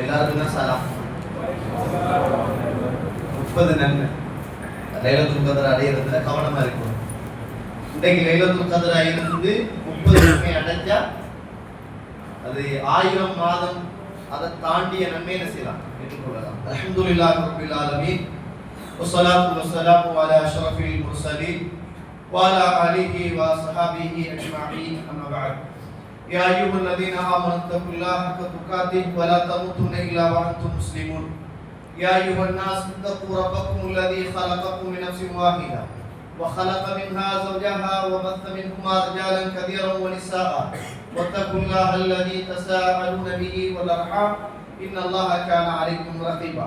எல்லாருக்கும் சலாம். 30 நன்மை லைலத்துல் கத்ர் அடையிறதுல கவனமா இருக்கணும். இன்றைக்கு லைலத்துல் கத்ர் ஆயிருந்து 30 நன்மை அடைஞ்சா அது 1000 மாதம் அதை தாண்டிய நன்மை என்ன செய்யலாம் ஏற்றுக்கொள்ளலாம். அல்ஹம்துலில்லாஹி ரப்பில் ஆலமீன் வஸ்ஸலாத்து வஸ்ஸலாமு அலா அஷ்ரஃபில் முர்ஸலீன் வ அலா ஆலிஹி வ ஸஹாபிஹி அஜ்மஈன். அம்மா பஅத். يا أيها الذين آمنوا اتقوا الله حق تقاته ولا تموتن إلا وأنتم مسلمون. يا أيها الناس اتقوا ربكم الذي خلقكم من نفس واحدة وخلق منها زوجها وبث منهما رجالا كثيرا ونساء واتقوا الله الذي تساءلون به والأرحام إن الله كان عليكم رقيبا.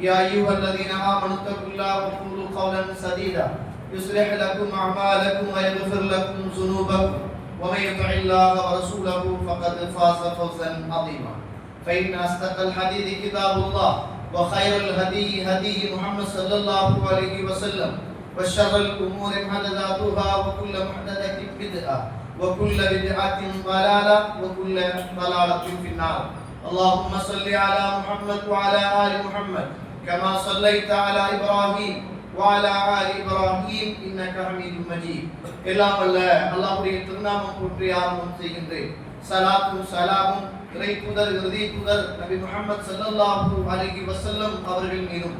يا أيها الذين آمنوا اتقوا الله وقولوا قولا سديدا يصلح لكم أعمالكم ويغفر لكم ذنوبكم ومن يطع الله ورسوله فقد فاز فوزا عظيما. فإن أصدق الحديث كتاب الله وخير الهدي هدي محمد صلى الله عليه وسلم وشر الأمور محدثاتها وكل محدثة بدعة وكل بدعة ضلالة وكل ضلالة في النار. اللهم صل على محمد وعلى آل محمد كما صليت على إبراهيم وعلى آل إبراهيم إنك حميد مجيد. எல்லாம் வல்ல அல்லாஹ்வுடைய திருநாமம் போற்றி ஆரம்பம் செய்கின்றேன். ஸலாத்தும் ஸலாமும் இறை தூதர் இறுதி தூதர் நபி முஹம்மது ஸல்லல்லாஹு அலைஹி வஸல்லம் அவர்கள் மீதும்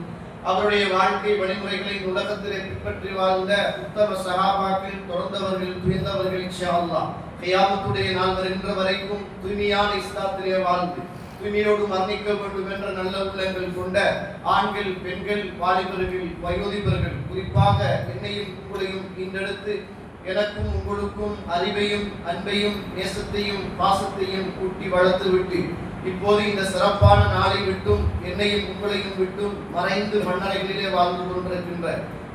அவருடைய வாழ்க்கை வழிமுறைகளை உலகத்திலே பின்பற்றி வாழ்ந்த உத்தம சஹாபாக்கள் தொடர்ந்தவர்கள் துணிந்தவர்கள் இன்ஷா அல்லாஹ் கியாமத்துடைய நாள் வருகின்ற வரைக்கும் தூய்மையான இஸ்லாத்திலே வாழ்ந்து தூய்மையோடு மரணிக்க வேண்டும் என்ற நல்ல உள்ளங்கள் கொண்ட ஆண்கள், பெண்கள், வாலிபர்கள், வயோதிபர்கள், குறிப்பாக என்னையும் உங்களையும் இன்றெடுத்து எனக்கும் உங்களுக்கும் அறிவையும் அன்பையும் நேசத்தையும் பாசத்தையும் கூட்டி வளர்த்து விட்டு இப்போது இந்த சிறப்பான நாளை விட்டும் என்னையும் உங்களையும் விட்டும் மறைந்து மண்ணறைகளிலே வாழ்ந்து கொண்டிருக்கின்ற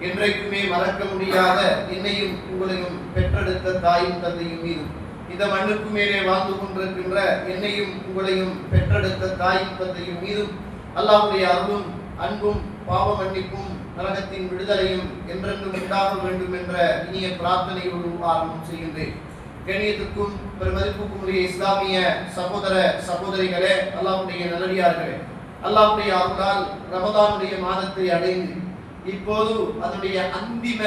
என்றைக்குமே மறக்க முடியாத என்னையும் உங்களையும் பெற்றெடுத்த தாயும் தந்தையும் மீதும் இந்த மண்ணுக்கு மேலே வாழ்ந்து கொண்டிருக்கின்ற என்னையும் உங்களையும் பெற்றெடுத்த தாயும் தந்தையும் மீதும் அல்லாஹ்வுடைய அருளும் அன்பும் பாவ மன்னிப்பும் நரகத்தின் விடுதலையும் என்றென்றும் உண்டாக வேண்டும் என்ற இனிய பிரார்த்தனையோடு ஆரம்பம் செய்கின்றேன். கண்ணியத்துக்கும் பெருமதிப்புக்கும் உரிய இஸ்லாமிய சகோதர சகோதரிகளே, அல்லாஹ்வுடைய நல்லடியார்களே, அல்லாஹ்வுடைய அருளால் ரமதானுடைய மாதத்தை அடைந்து இப்போது அதனுடைய அந்திம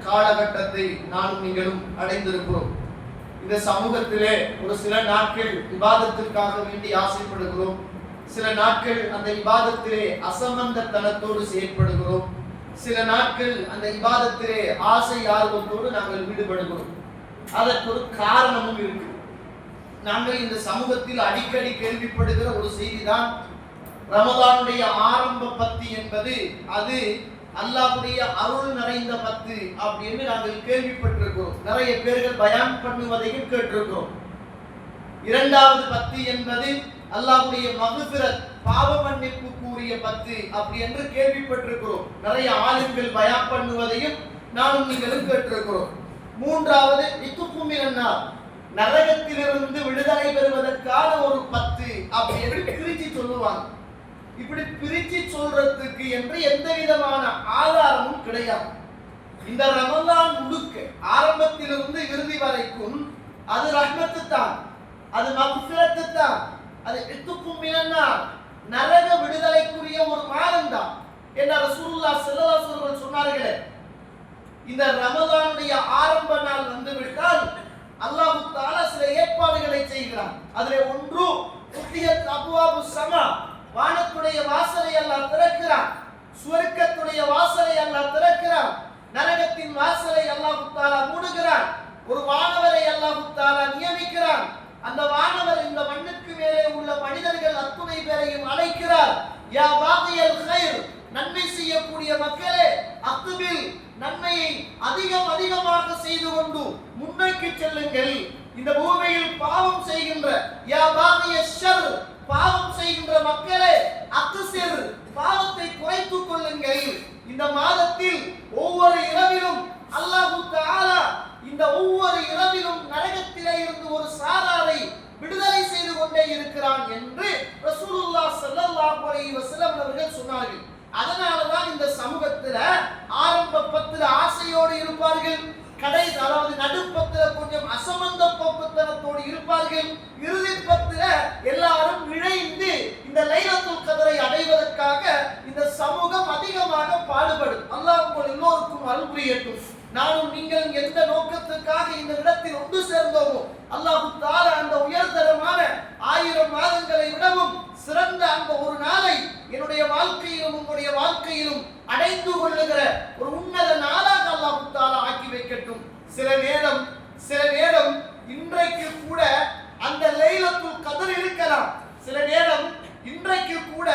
காலகட்டத்தை நானும் நீங்களும் அடைந்திருக்கிறோம். இந்த சமூகத்திலே ஒரு சில நாட்கள் இபாதத்திற்காக வேண்டி ஆசைப்படுகிறோம், சில நாட்கள் அந்த இபாதத்திலே அசம்பந்தத்தனத்தோடு செயல்படுகிறோம், சில நாட்கள் அந்த இபாதத்திலே ஆசை ஆர்வத்தோடு நாங்கள் ஈடுபடுகிறோம். அதற்கு ஒரு காரணமும் இருக்கு. நாங்கள் இந்த சமூகத்தில் அடிக்கடி கேள்விப்படுகிற ஒரு செய்திதான் ரமதானுடைய ஆரம்ப பத்து என்பது அது அல்லாஹ்வுடைய அருள் நிறைந்த பத்து அப்படின்னு நாங்கள் கேள்விப்பட்டிருக்கிறோம். நிறைய பேர்கள் பயான் பண்ணுவதையும் கேட்டிருக்கிறோம். இரண்டாவது பத்து என்பது அல்லாஹ்வுடைய மக்ஃபிரத் பாவ மன்னிப்பு கூறிய பத்து அப்படி என்று கேள்விப்பட்டிருக்கிறோம். நிறைய ஆலிம்கள் பயான் பண்ணுவதையும் நானும் நீங்களும் கேட்டிருக்கிறோம். மூன்றாவது இத்துக்குமினா நரகத்திலிருந்து விடுதலை பெறுவதற்கான ஒரு பத்து அப்படி என்று பிரிச்சு சொல்லுவாங்க. இப்படி பிரிச்சு சொல்றதுக்கு என்று எந்த விதமான ஆதாரமும் கிடையாது. இந்த ரமலான் முழுக்க ஆரம்பத்திலிருந்து இறுதி வரைக்கும் அது ரஹ்மத்து தான், அது மக்ஃபிரத்து தான், அது இத்துக்கும் மினன்னா நரக விடுதலைக்குரிய ஒரு மாதம் தான் என்ற ரசூலுல்லாஹ் ஸல்லல்லாஹு அலைஹி வஸல்லம் சொன்னார்களே. இந்த ரமலானுடைய ஆரம்ப நாள் வந்துவிட்டால் அல்லாஹ் தஆலா சில ஏற்பாடுகளை செய்கிறான். அதிலே ஒன்று ஃபுத்திஹத் அப்வாபு ஸமா, வானத்துடைய வாசலை அல்லாஹ் திறக்கிறான், சுவர்க்கத்துடைய வாசலை அல்லாஹ் திறக்கிறான், நரகத்தின் வாசலை அல்லாஹ் தஆலா மூடுகிறான். ஒரு வானவரை அல்லாஹ் தஆலா நியமிக்கிறான். அந்த வானவர் இந்த மண்ணுக்கு மேலே உள்ள மனிதர்கள் அத்துணை பேரையும் அழைக்கிறார். யா பாகியல் கைர், நன்மை செய்யக்கூடிய மக்களே, அக்பில், நன்மையை அதிகமாக செய்து கொண்டு முன்னோக்கி செல்லுங்கள். இந்த பூமியில் பாவம் செய்கின்ற யா பாகிய ஷர், பாவம் செய்கின்ற மக்களே, அக்ஸிர், பாவத்தை குறைத்துக் கொள்ளுங்கள். இந்த மாதத்தில் ஒவ்வொரு இரவிலும் அல்லாஹ் தஆலா இந்த ஒவ்வொரு இரவிலும் நரகத்திலே இருந்து ஒரு சாராரை விடுதலை செய்து கொண்டே இருக்கிறான் என்று ரசூலுல்லாஹ் ஸல்லல்லாஹு அலைஹி வஸல்லம் அவர்கள் சொன்னார்கள். அதனாலதான் இந்த சமூகத்துல ஆரம்ப பத்துல ஆசையோடு இருப்பார்கள், அதாவது நடுப்பத்துல கொஞ்சம் அசமந்த போக்குத்தனத்தோடு இருப்பார்கள், இறுதி பத்து அருள் புரியட்டும். நானும் நீங்களும் எந்த நோக்கத்துக்காக இந்த இடத்தில் ஒன்று சேர்ந்தோமோ அல்லாஹ் தஆலா அந்த உயர்தரமான 1000 மாதங்களை விடவும் சிறந்த அந்த ஒரு நாளை என்னுடைய வாழ்க்கையிலும் உங்களுடைய வாழ்க்கையிலும் அடைந்து கொள்ளுகிற ஒரு உன்னத நாளாக அல்லாஹ் தஆலா ஆக்கி வைக்கட்டும். சில நேரம் இன்றைக்கு கூட அந்த லைலத்துல் கத்ர் இருக்கலாம். சில நேரம் இன்றைக்கு கூட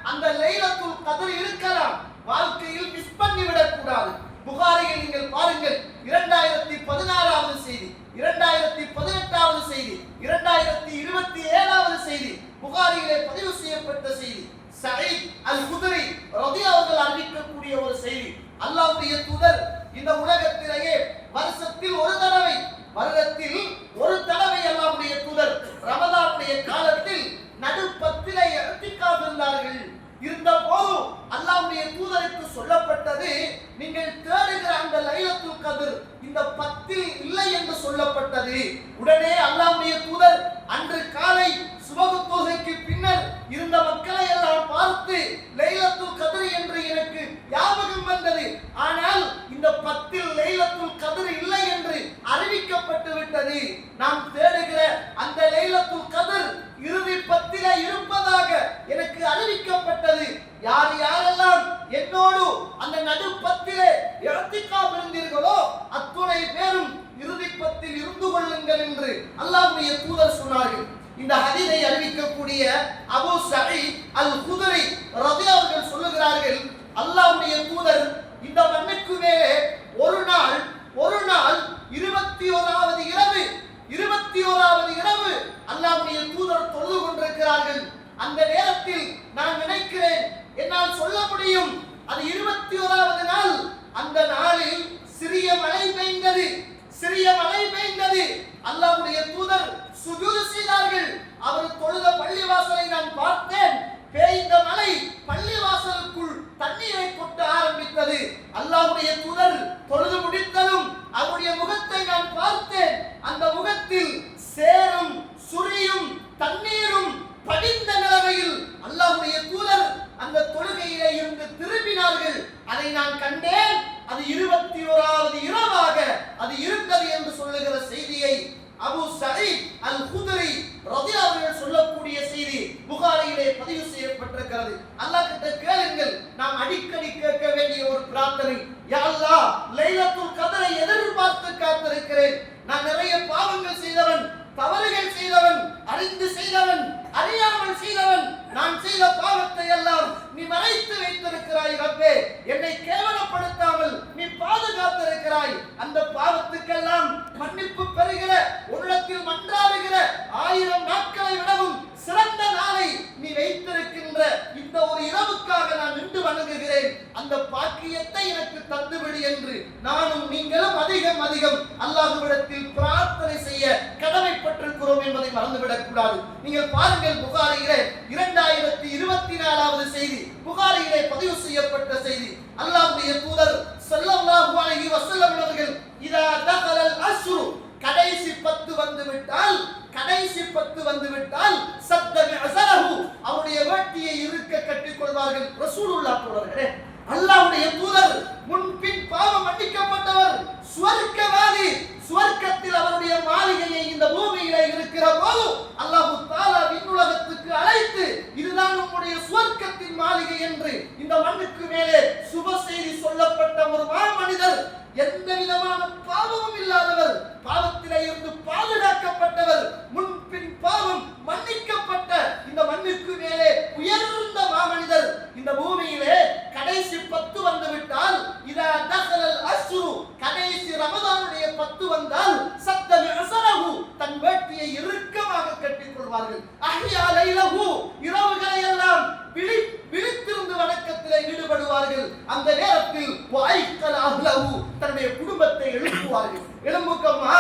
அந்த லைலத்துல் கத்ர் இருக்கலாம். வாழ்க்கையில் மிஸ் பண்ணிவிடக் கூடாது. புகாரியில் நீங்கள் பாருங்கள், 2016வது செய்தி, 2018வது செய்தி, 2027வது செய்தி, புகாரியிலே பதிவு செய்யப்பட்ட செய்தி. சயீத் அல் குத்ரி ரலியல்லாஹு அவர்கள் அறிவிக்கக்கூடிய ஒரு செய்தி. அல்லாஹ்வுடைய தூதர் இந்த உலகத்திலேயே வருடத்தில் ஒரு தடவை அல்லாஹ்வுடைய தூதர் ரமலானுடைய காலத்தில் நடுப்பத்திலே இஅ்திகாஃப் இருந்தார்கள். இருந்த போது அல்லாஹ்வுடைய தூதருக்கு சொல்லப்பட்டது, நீங்கள் தேடுகிற அந்த லைலத்துல் கத்ர் இந்த 10ல் இல்லை என்று சொல்லப்பட்டது. உடனே அல்லாஹ்வுடைய தூதர் அன்று காலை சுபஹ் தொழுகைக்கு பின்னர் இருந்த மக்களை எல்லாம் பார்த்து லைலத்துல் கத்ர் என்று எனக்கு ஞாபகம் வந்தது. ஆனால் இந்த 10ல் லைலத்துல் கத்ர் இல்லை என்று அறிவிக்கப்பட்டு விட்டது. நாம் தேடுகிற அந்த லைலத்துல் கத்ர் இறுதி 10லே இருப்பதாக எனக்கு அறிவிக்கப்பட்டது. யாரெல்லாம் என்னோடு அந்த நடு 10லே இஅ்திகாஃப் இருந்தீர்களோ அத்துணை பேரும் இறுதி 10ல் இருந்து கொள்ளுங்கள் என்று அல்லாஹ்வுடைய தூதர் சொன்னார்கள். இந்த ஹதீஸை அறிவிக்கக்கூடிய அபூ சயீத் அல் குத்ரி ரலியல்லாஹு அவர்கள் சொல்லுகிறார்கள், அல்லாஹ்வுடைய தூதர் இந்த மண்ணுக்கு மேலே ஒரு நாள் 21வது இரவு அல்லாஹ்வுடைய தூதர் தொழுது கொண்டிருக்கிறார்கள். அந்த நேரத்தில் நான் நினைக்கிறேன், என்னால் சொல்ல முடியும், அது 21வது நாள். அந்த நாளில் சிறிய மழை பெய்ந்தது. அல்லாஹ்வுடைய தூதர் சுஜூத் செய்தார்கள். அவர் தொழுத பள்ளிவாசலை நான் பார்த்தேன். பெய்த மழை பள்ளிவாசலுக்குள் தண்ணீரை கொட்ட ஆரம்பித்தது. அல்லாஹ்வுடைய தூதர் தொழுது முடித்ததும் அவருடைய முகத்தை நான் பார்த்தேன். அந்த முகத்தில் சேரும் சுரியும் தண்ணீரும் படிந்த நிலைமையில் அல்லாஹ்வுடைய தூதர் அந்த தொழுகையிலே இருந்து திரும்பினார்கள். அதை நான் கண்டேன். அது 21வது இரவாக அது இருந்தது என்று சொல்லுகிற செய்தியை அபூ சயீத் அல் குத்ரி ரலியல்லாஹு அவர்கள் சொல்லக்கூடிய செய்தி புகாரியிலே பதிவு செய்யப்பட்டிருக்கிறது. அல்லாஹ் கிட்ட கேளுங்கள். நாம் அடிக்கடி கேட்க வேண்டிய ஒரு பிரார்த்தனை, யா அல்லாஹ், லைலத்துல் கத்ரை எதிர்பார்த்து காத்திருக்கிறேன். நான் நிறைய பாவங்கள் செய்தவன், தவறுகள் செய்தவன், அறிந்து செய்தவன், அறியாமல் செய்தவன். நான் செய்த பாவத்தை எல்லாம் நீ மறைத்து வைத்திருக்கிறாய் ரப்பே. என்னை கேவலப்படுத்தாமல் நீ பாதுகாத்திருக்கிறாய். அந்த பாவத்துக்கெல்லாம் மன்னிப்பு பெறுகிற, உள்ளத்தில் மன்றாடுகிற 1000 நாட்களை விடவும் சிறந்த நாளை நீ வைத்திருக்கின்ற இந்த ஒரு இரவுக்காக நான் நின்று வணங்குகிறேன். அந்த பாக்கியத்தை எனக்கு தந்துவிடு என்று நானும் நீங்களும் அதிகம் அல்லாஹ்விடத்தில் பிரார்த்தனை செய்ய கடமைப்பட்டிருக்கிறோம் என்பதை மறந்துவிடக் கூடாது. நீங்கள் பாருங்கள், புகாரியிலே 2024வது செய்தி, புகாரியிலே பதிவு செய்யப்பட்ட செய்தி. அல்லாஹ்வுடைய தூதர் ஸல்லல்லாஹு அலைஹி வஸல்லம் அவர்கள், இதா தகலல் அஸ்ரு, கடைசி 10 வந்துவிட்டால் சத்த மிஅஸரஹு, அவருடைய வேட்டியை இறுக்க கட்டிக் கொள்வார்கள். ரசூலுல்லாஹ் தோழர்களே, அல்லாஹ்வுடைய தூதர் முன்பின் பாவம் மன்னிக்கப்பட்டவர், சுவர்க்கவாதி. சுவர்க்கத்தில் அவருடைய மாளிகையை இந்த பூமியிலே இருக்கிற போது அல்லாஹ் தஆலா விண்ணுலகத்துக்கு அழைத்து, இதுதான் உம்முடைய சுவர்க்கத்தின் மாளிகை என்று இந்த மண்ணுக்கு மேலே சுப செய்தி சொல்லப்பட்ட ஒரு மாமனிதர், எந்த விதமான பாவமும் இல்லாதவர், பாவத்திலே இருந்து பாதுகாக்கப்பட்டவர், முன்பின் பாவம் மன்னிக்கப்பட்ட இந்த மண்ணுக்கு மேலே உயர்ந்த மாமனிதர் இந்த பூமியிலே கடைசி 10 வந்துவிட்டால், இதா தகலல் அஸ்ரு, கடைசி ரமதானுடைய 10 வந்தால் சத்த மிஅஸரஹு, தன் வேட்டியை இறுக்கமாக கட்டிக் கொள்வார்கள். அஹ்யா லைலஹு, இரவுகளை எல்லாம் விழித்திருந்து வணக்கத்திலே ஈடுபடுவார்கள். அந்த நேரத்தில் வாய்க்கல் அஹ்லஹு, தன்னுடைய குடும்பத்தை எழுப்புவார்கள். எழுப்புக்கப்பா,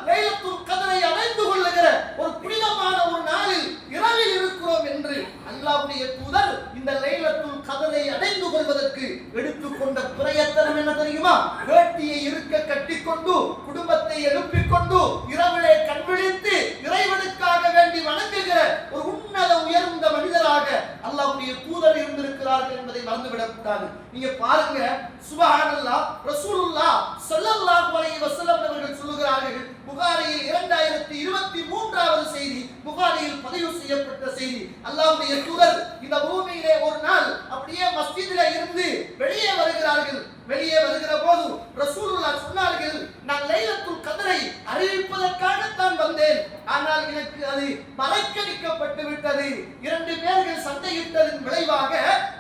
லைலத்துல் கத்ரை அடைந்து கொள்ளுகிற ஒரு புனிதமான ஒரு நாளில் இரவில் இருக்கிறோம் என்று அல்லாஹ்வுடைய தூதர் இந்த லைலத்துல் கத்ரை அடைந்து கொள்வதற்கு எடுத்துக்கொண்ட பிரயத்தனம் என்ன தெரியுமா? வேட்டியை இறுக்க கட்டிக்கொண்டு, குடும்பத்தை எழுப்பிக் கொண்டு, இரவிலே கண்விழித்து இறைவனுக்காக வேண்டி வணங்குகிற ஒரு உன்னத உயர்ந்த மனிதராக அல்லாஹ்வுடைய தூதர் இருந்திருக்கிறார்கள் என்பதை மறந்துவிடக் விட்டாங்க. நீங்க பாருங்க, சுப்ஹானல்லாஹ், ரசூலுல்லாஹ் ஸல்லல்லாஹு அலைஹி வஸல்லம் அவர்கள் சொல்லுகிறார்கள், புகாரியில் 2023வது செய்தி, புகாரியில் பதிவு செய்யப்பட்ட செய்தி, அல்லாஹ்வுடைய தூதர் இந்த பூமியிலே ஒரு நாள் அப்படியே மஸ்ஜிதிலே இருந்து வெளியே வருகிறார்கள். வெளியே வருகிற போது ரசூலுல்லாஹ் சொன்னார்கள், நான் லைலத்துல் கத்ரை அறிவிப்பதற்காகத்தான் வந்தேன், ஆனால் எனக்கு அது மறைக்கடிக்கப்பட்டு விட்டது. 2 பேர்கள் சண்டையிட்டதன் விளைவாக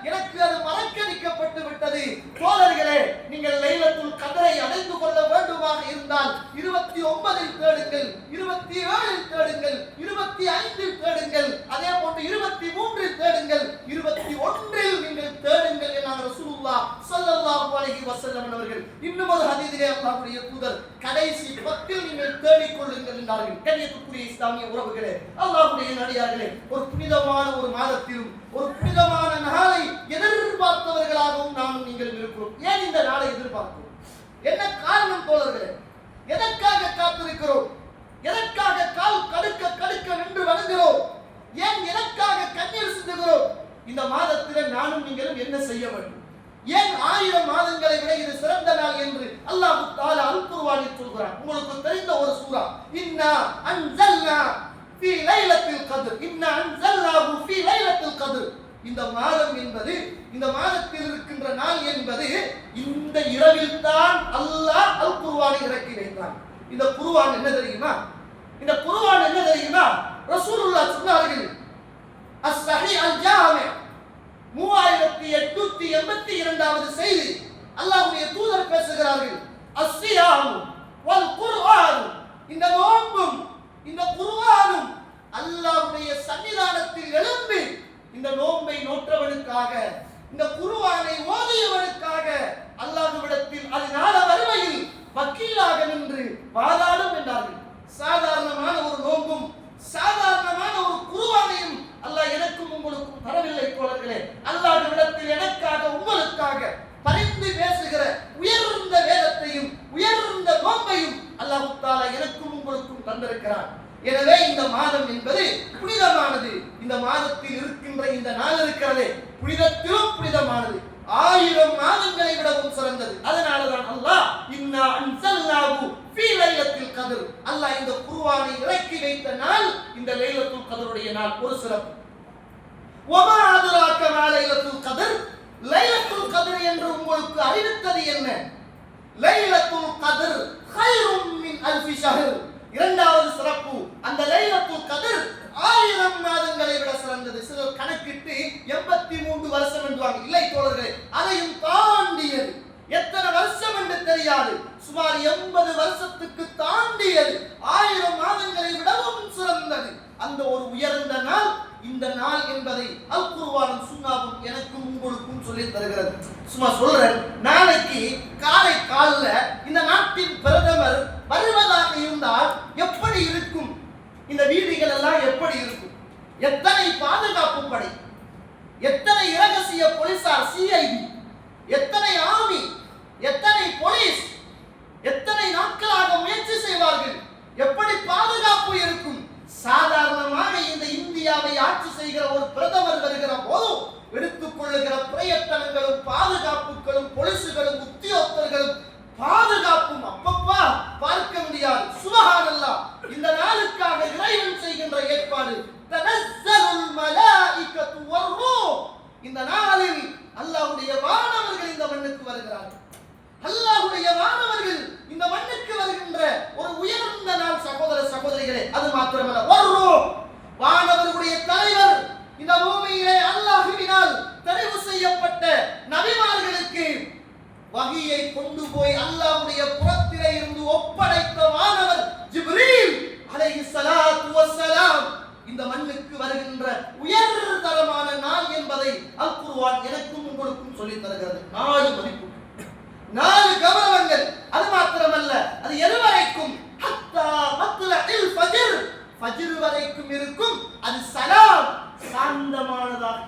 எனக்கு அது மறைக்கடிக்கப்பட்டு விட்டது. தோழர்களே, நீங்கள் லைலத்துல் கத்ரை அடைந்து கொள்ள வேண்டுமாக இருந்தால் 29இல் தேடுங்கள், 27இல் தேடுங்கள், 25இல் தேடுங்கள், அதே போன்று 23இல் தேடுங்கள், 21இல் நீங்கள் தேடுங்கள் என ரசூலுல்லாஹ் ஸல்லல்லாஹு அலைஹி வஸல்லம் அவர்கள் இன்னும் ஒரு ஹதீஸிலே அல்லாஹ்வுடைய தூதர் கடைசி 10இல் நீங்கள் தேடிக் கொள்ளுங்கள் என்றார்கள். கண்ணியத்துக்குரிய இஸ்லாமிய உறவுகளே, அல்லாஹ்வுடைய நடிகார்களே, ஒரு புனிதமான ஒரு மாதத்திலும் ஒரு புனிதமான நாளை எதிர்பார்த்தவர்களாகவும் நானும் நீங்கள் இருக்கிறோம். ஏன் இந்த நாளை எதிர்பார்க்கிறோம்? என்ன காரணம் தோழர்களே? எதற்காக காத்திருக்கிறோம்? எதற்காக கால் கடுக்க கடுக்க நின்று வணங்குகிறோம்? ஏன் எதற்காக கண்ணீர் சிந்துகிறோம்? இந்த மாதத்தில் நானும் நீங்களும் என்ன செய்ய வேண்டும்? ஏன் 1000 மாதங்களை விட இது சிறந்த நாள் என்று அல்லாஹ் தஆலா அல் குர்ஆனில் சொல்கிறார். உங்களுக்கு தெரிந்த ஒரு சூரா, இன்னா அன்ஸல்னா ஃபீ லைலத்தில் கத்ர், இன்னா அன்ஸல்னாஹு ஃபீ லைலத்தில் கத்ர். இந்த மாதம் என்பது, இந்த மாதத்தில் இருக்கின்ற நாள் என்பது இந்த இரவில் தான் அல்லாஹ் அல் குர்ஆனை இறக்கி வைத்தார். இந்த குர்ஆன் என்ன தெரியுமா? இந்த குர்ஆன் என்ன தெரியுமா? ரசூலுல்லாஹ் சொன்னார்கள், அஸ்-ஸஹீஹ் அல்-ஜாமி' 3882வது செய்தி, அல்லாஹ்வுடைய தூதர் பேசுகிறார்கள், அஸ்ஸியாமு வல் குர்ஆன், இந்த நோன்பும் இந்த குர்ஆனும் அல்லாஹ்வுடைய சன்னிதானத்தில் எழும்பி இந்த நோன்பை நோற்றவனுக்காக, இந்த குர்ஆனை ஓதியவனுக்காக அல்லாஹ்விடத்தில் அது நாள வறுமையில் வக்கீலாக நின்று வாதாடும் என்றார்கள். சாதாரணமான ஒரு நோன்பும் சாதாரணமான ஒரு குர்ஆனையும் அல்லாஹ் எனக்கும் உங்களுக்கும் தரவில்லை தோழர்களே. அல்லாஹ்விடத்தில் எனக்காக உங்களுக்காக பரிந்து பேசுகிற உயர்ந்த வேதத்தையும் உயர்ந்த நோன்பையும் அல்லாஹ் தஆலா எனக்கும் உங்களுக்கும் தந்திருக்கிறார். எனவே இந்த மாதம் என்பது புனிதமானது. இந்த மாதத்தில் இருக்கின்ற இந்த நாள் இருக்கிறதே, புனிதத்திலும் புனிதமானது, 1000 மாதங்களை விடவும் சிறந்தது. அதனாலதான் அல்லாஹ் இன்னா அன்ஸல்னாஹு ஃபீ லைலத்தில் கத்ர், அல்லாஹ் இந்த குர்ஆனை இறக்கி வைத்த நாள் இந்த லைலத்துல் கத்ருடைய நாள். ஒரு சிறப்பு, வமா அத்ராக மா லைலத்துல் கத்ர், லைலத்துல் கத்ர் என்று உங்களுக்கு அறிவித்தது என்ன? லைலத்துல் கத்ர் கைரும் மின் அல்ஃபி ஷஹர். இரண்டாவது சிறப்பு, அந்த லைலத்துல் கத்ர் 1000 மாதங்களை விட சிறந்தது. சிலர் கணக்கிட்டு 83 வருஷம் என்றாங்க. இல்லை தோழர்களே, அதையும் தாண்டியது. எத்தனை வருஷம் என்று தெரியாது, சுமார் 80 வருஷத்துக்கு தாண்டியது, 1000 மாதங்களை விடவும் சிறந்தது. அந்த ஒரு உயர்ந்த நாள் இந்த நாள் என்பதை அல் குர்ஆனும் சுன்னாவும் எனக்கும் உங்களுக்கும் சொல்லி தருகிறது. சும்மா சொல்றேன், நாளைக்கு காலை காலைல இந்த நாட்டின் பிரதமர் வருவதாக இருந்தால் எப்படி இருக்கும்? இந்த வீதிகள் எல்லாம் எப்படி இருக்கும்? எத்தனை பாதுகாப்பு படை, எத்தனை இரகசிய போலீசார், சிஐடி, எத்தனை ஆர்மி, எத்தனை போலீஸ், எத்தனை நாட்களாக முயற்சி செய்வார்கள்? எப்படி பாதுகாப்பு இருக்கும்? சாதாரணமாக இந்த இந்தியாவை ஆட்சி செய்கிற ஒரு பிரதமர் வருகிற போது எடுத்துக் கொள்ளுகிற பிரயத்தனங்களும் பாதுகாப்புகளும் போலீசுகளும் உத்தியோகத்தர்களும் பாதுகாப்பும் அப்பப்பா பார்க்க முடியாது. சுப்ஹானல்லாஹ், இந்த நாளுக்காக இறைவன் செய்கின்ற ஏற்பாடு, தனஸ்ஸலுல் மலாயிகத்து வர்ரூஹ், இந்த நாளில் அல்லாஹ்வுடைய வானவர்கள் இந்த மண்ணுக்கு வருகிறார்கள். அல்லாஹ்வுடைய வானவர்கள் இந்த மண்ணுக்கு வருகின்ற ஒரு உயர்ந்த நாள் சகோதர சகோதரிகளே. அது மாத்திரமல்ல, வர்ரூஹ், வானவர்களுடைய தலைவர் இந்த பூமியிலே அல்லாஹ்வினால் தெரிவு செய்யப்பட்ட நபிமார்களுக்கு வஹியை கொண்டு போய் அல்லாஹ்வுடைய புறத்திலே இருந்து ஒப்படைத்த வானவர் ஜிப்ரீல் அலைஹிஸ்ஸலாத்து வஸ்ஸலாம் இந்த மண்ணுக்கு வருகின்ற உயர்தரமான நாள் என்பதை அல் குர்ஆன் எனக்கும் உங்களுக்கும் சொல்லி தருகிறது. 4 மதிப்பு, 4 கௌரவங்கள். அது மாத்திரமல்ல, அது எதுவரைக்கும்? ஹத்தா மத்லஇல் ஃபஜ்ர், ஃபஜ்ர் வரைக்கும் இருக்கும். அது சலாம், சாந்தமானதாக.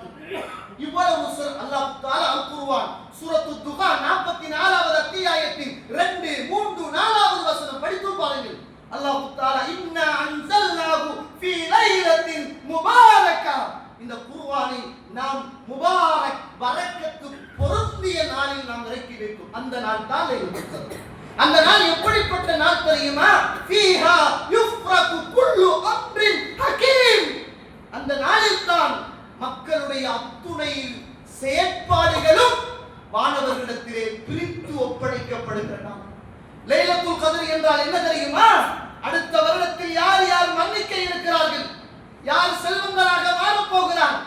இவ்வளவு அல்லாஹ் தஆலா அல் குர்ஆன் சூரத்து துகான் 44வது அத்தியாயத்தின் 2, 3, 4வது வசனம் படித்து பாருங்கள். அல்லாஹ் தஆலா இன்னா அன்ஸல்னாஹு ஃபீ லைலத்தின் முபாரக்கா, இந்த குர்ஆனை நாம் முபாரக், பரக்கத்து, பொருத்தம் அந்த நாள் தான் லைலத்துல் கத்ர். அந்த நாள் எப்படிப்பட்ட நாள் தெரியுமா? ஃபீஹா யுஃப்ரகு குல்லு அம்ரின் ஹகீம். அந்த நாளில் தான் மக்களுடைய அத்துணை செயற்பாடுகளும் வானவர்களிடத்திலே பிரித்து ஒப்படைக்கப்படுகிற நாள். லைலத்துல் கத்ர் என்றால் என்ன தெரியுமா? அடுத்த வருடத்தில் யார் யார் மன்னிக்கை இருக்கிறார்கள், யார் செல்வங்களாக வாழப் போகிறார்,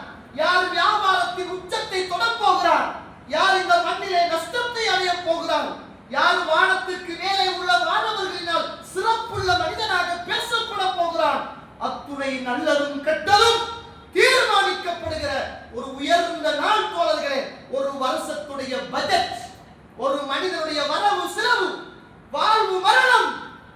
யார் வியாபாரத்தின் உச்சத்தை தொடப் போகிறார், யார் இந்த மண்ணிலே நஷ்டத்தை அடைய போகிறார், யார் வானத்துக்கு மேலே உள்ள வானவர்களினால் சிறப்புள்ள மனிதனாக பேசப்பட போகிறார், அத்துணை நல்லதும் கெட்டதும் தீர்மானிக்கப்படுகிற ஒரு உயர்ந்த நாள் தோழர்களே. ஒரு வருஷத்துடைய பட்ஜெட், ஒரு மனிதனுடைய வரவு செலவு, வாழ்வு மரணம்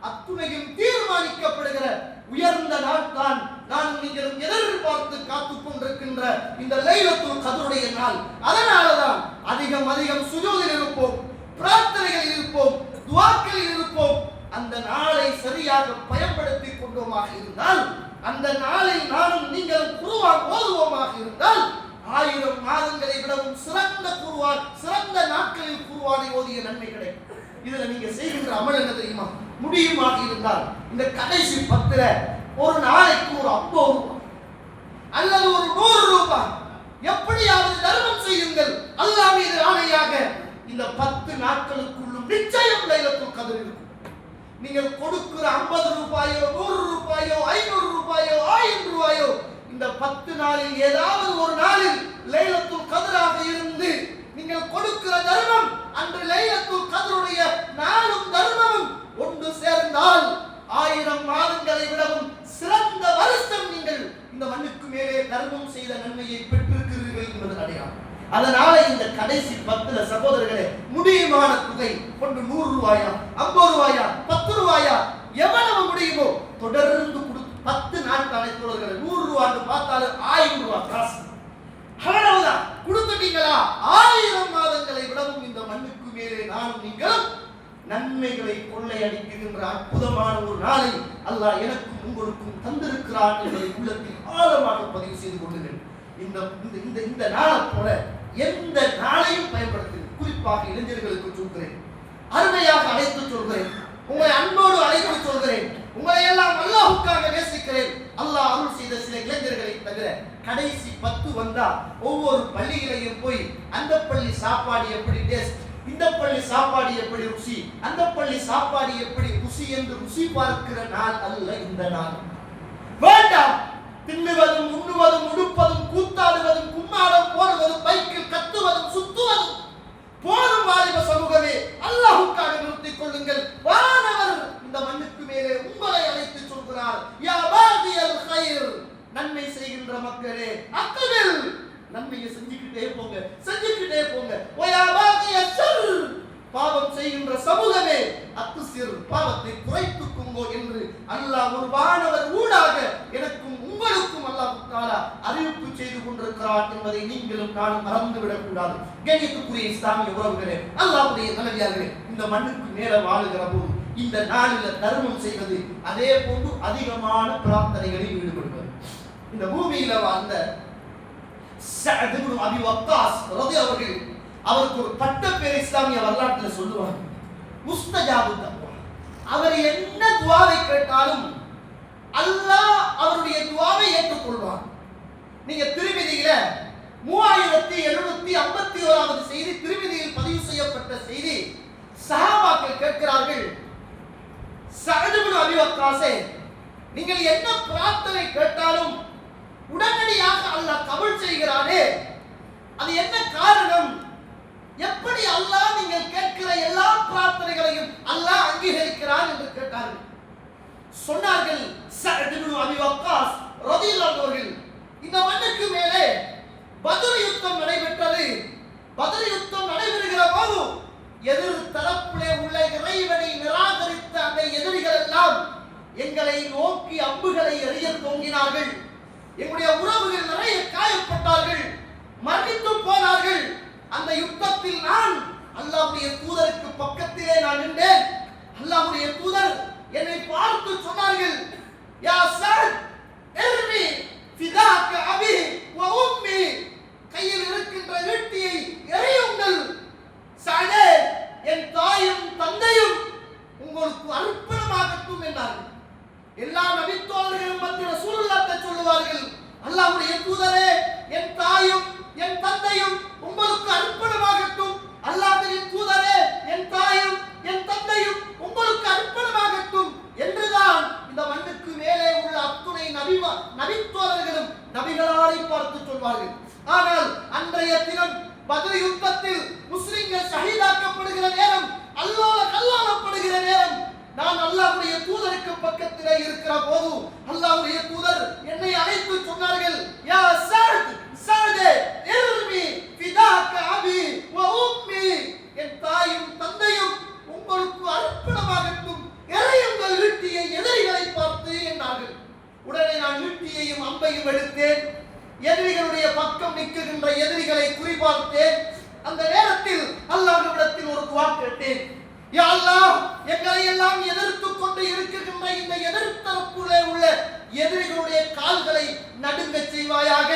அத்துணையும் தீர்மானிக்கப்படுகிற உயர்ந்த நாள் தான் நான் நீங்கள் எதிர்பார்த்து காத்துக் கொண்டிருக்கின்ற இந்த லைலத்துல் கத்ருடைய நாள். அதனாலதான் அதிகம் அதிகம் சுஜூதில் இருப்போம், பிரார்த்தனைகளில் இருப்போம், துஆக்களில் இருப்போம். அந்த நாளை சரியாக பயன்படுத்திக் கொண்டோமாக இருந்தால், அந்த நாளில் நானும் நீங்களும் குர்ஆன் ஓதுவோமாக இருந்தால், 1000 மாதங்களை விடவும் சிறந்த குர்ஆன், சிறந்த நாட்களில் குர்ஆனை ஓதிய நன்மை கிடைக்கும். இதுல நீங்க செய்கின்ற அமல் என்ன தெரியுமா? முடியுமாக இருந்தால் இந்த கடைசி 10ல ஒரு நாளைக்கு ஒரு 50 ரூபாய் அல்லது ஒரு 100 ரூபாய் எப்படியாவது தர்மம் செய்யுங்கள். அல்லாஹ் மீது ஆணையாக இந்த 10 நாட்களுக்குள்ளும் நிச்சயம் லைலத்துல் கத்ர் இருக்கும். நீங்கள் கொடுக்கிற 50 ரூபாயோ 100 ரூபாயோ 500 ரூபாயோ 1000 ரூபாயோ இந்த 10 நாளில் ஏதாவது ஒரு நாளில் லைலத்துல் கத்ராக இருந்து நீங்கள் கொடுக்கிற தர்மம் அன்று லைலத்துல் கத்ருடைய நாளும் தர்மமும் ஒன்று சேர்ந்தால் 1000 மாதங்களை விடவும் சிறந்த வருஷம் நீங்கள் இந்த மண்ணுக்கு மேலே தர்மம் செய்த நன்மையை பெற்றிருக்கிறீர்கள் என்பது அடையாளம். அதனால இந்த கடைசி 10ல சகோதரர்களே, முடியுமான தொகை கொண்டு 100 ரூபாயா 50 ரூபாயா 10 ரூபாயா எவ்வளவு முடியுமோ தொடர்ந்து கொடுத்து 10 நாட்களை தோழர்களே 100 ரூபான்னு பார்த்தாலும் 1000 ரூபாய் காசு அவ்வளவுதான் கொடுத்துட்டீங்களா. 1000 மாதங்களை விடவும் இந்த மண்ணுக்கு மேலே நானும் நீங்களும் நன்மைகளை கொள்ளையடிக்கின்ற அற்புதமான ஒரு நாளை அல்லாஹ் எனக்கும் உங்களுக்கும் தந்திருக்கிறான் என்பதை உள்ளத்தில் ஆழமாக பதிவு செய்து கொள்ளுங்கள். இந்த நாளை போல எந்த நாளையும் பயன்படுத்துங்கள். குறிப்பாக இளைஞர்களுக்கு சொல்கிறேன், அருமையாக அழைத்து சொல்கிறேன், உங்களை அன்போடு அழைத்து சொல்கிறேன், உங்களை எல்லாம் அல்லாஹ்வுக்காக நேசிக்கிறேன். அல்லாஹ் அருள் செய்த சில இளைஞர்களை தவிர கடைசி 10 வந்தா ஒவ்வொரு பள்ளியிலையும் போய் அந்த பள்ளி சாப்பாடு எப்படி டேஸ்ட், இந்த பள்ளி சாப்பாடு எப்படி ருசி, அந்த பள்ளி சாப்பாடு எப்படி ருசி என்று ருசி பார்க்கிற நாள் அல்ல இந்த நாள். வேண்டாம். தின்னுவதும் உண்ணுவதும் உடுப்பதும் கூத்தாடுவதும் கும்மாடம் போடுவதும் பைக்கில் கத்துவதும் சுத்துவதும் போதும். வாலிப சமூகமே, அல்லாஹ்வுக்காக நிறுத்திக் கொள்ளுங்கள். வானவர் இந்த மண்ணுக்கு மேலே உங்களை அழைத்து சொல்கிறார், யா பாகியல் கைர், நன்மை செய்கின்ற மக்களே அக்பில், நன்மையை செஞ்சுக்கிட்டே போங்க, செஞ்சுக்கிட்டே போங்க. வயா பாகிய ஷர், பாவம் செய்கின்ற சமூகமே அக்ஸிர், பாவத்தை குறைத்துக்கோங்க என்று அல்லாஹ் ஒரு வானவர் ஊடாக எனக்கும் உங்களுக்கும் அல்லாஹ் தஆலா அறிவிப்பு செய்து கொண்டிருக்கிறார் என்பதை நீங்களும் நானும் மறந்துவிடக் கூடாது. கண்ணியத்துக்குரிய இஸ்லாமிய உறவுகளே, அல்லாஹ்வுடைய நல்லடியார்களே, இந்த மண்ணுக்கு மேல வாழுகிற போது இந்த நாளில் தர்மம் செய்வது, அதே போன்று அதிகமான பிரார்த்தனைகளில் ஈடுபடுவது. இந்த பூமியில வாழ்ந்த சஅத் இப்னு அபி வக்காஸ் ரலியல்லாஹு அவர்கள், அவருக்கு ஒரு பட்ட பேர் இஸ்லாமிய வரலாற்றில் சொல்லுவாங்க, முஸ்தஜாபு தக்வா. அவர் என்ன துஆவை கேட்டாலும் அல்லாஹ் அவருடைய துஆவை ஏற்றுக்கொள்வார். நீங்க திருமதியில 3751வது செய்தி, திருமதியில் பதிவு செய்யப்பட்ட செய்தி. சஹாபாக்கள் கேட்கிறார்கள், சஅத் இப்னு அபி வக்காஸே, நீங்கள் என்ன பிரார்த்தனை கேட்டாலும் உடனடியாக அல்லாஹ் கபூல் செய்கிறானே, அது என்ன காரணம்? எப்படி அல்லாஹ் நீங்கள் கேட்கிற எல்லா பிரார்த்தனைகளையும் அல்லாஹ் அங்கீகரிக்கிறான் என்று கேட்டார்கள். சொன்னார்கள் சஅத் இப்னு அபி வக்காஸ் ரலியல்லாஹு அவர்கள், இந்த மண்ணுக்கு மேலே பத்ர் யுத்தம் நடைபெற்றது. பத்ர் யுத்தம் நடைபெறுகிற போது எதிர் தரப்பிலே உள்ள இறைவனை நிராகரித்த அந்த எதிரிகள் எல்லாம் எங்களை நோக்கி அம்புகளை எறிய துவங்கினார்கள். எங்களுடைய உறவுகள் நிறைய காயப்பட்டார்கள், மரணித்து போனார்கள். அந்த யுத்தத்தில் நான் அல்லாஹ்வுடைய தூதருக்கு பக்கத்திலே நான் நின்றேன். அல்லாஹ்வுடைய தூதர் என்னை பார்த்து சொன்னார்கள், யா சஅத் இர்மி ஃபிதாக அபி வ உம்மி, கையில் இருக்கின்ற ஈட்டியை எறியுங்கள். சஅதே, அல்லாஹ்வுடைய தூதரே, என் தாயும் என் தந்தையும் உங்களுக்கு அர்ப்பணமாகட்டும். அல்லாஹ்வின் தூதரே, என் தாயும் என் தந்தையும் உங்களுக்கு அர்ப்பணமாகட்டும் என்றுதான் இந்த மண்ணுக்கு மேலே உள்ள அத்துணை நபித்தோழர்களும் நபிகளாரை பார்த்து சொல்வார்கள். ஆனால் அன்றைய தினம் பத்ர் யுத்தத்தில் முஸ்லிம்கள் ஷஹீதாக்கப்படுகிற நேரம், அல்லோல கல்லாலப்படுகிற நேரம், நான் அல்லாஹ்வுடைய தூதருக்கு பக்கத்திலே இருக்கிற போது அல்லாஹ்வுடைய தூதர் என்னை அழைத்து சொன்னார்கள், யா சஅத், சஅதே இர்மி ஃபிதாக அபி வ உம்மி, என் தாயும் தந்தையும் உங்களுக்கு அர்ப்பணமாகட்டும், எறையுங்கள் ஈட்டிய எதிரிகளை பார்த்து என்றார்கள். உடனே நான் ஈட்டியையும் அம்பையும் எடுத்தேன். எதிரிகளுடைய பக்கம் நிற்கின்ற எதிரிகளை குறிபார்த்தேன். அந்த நேரத்தில் அல்லாஹ்விடத்தில் ஒரு துஆ கேட்டேன். யா அல்லாஹ், எங்களை எல்லாம் எதிர்த்துக் கொண்டு இருக்கின்ற இந்த எதிர்த்தரப்புலே உள்ள எதிரிகளுடைய கால்களை நடுங்க செய்வாயாக.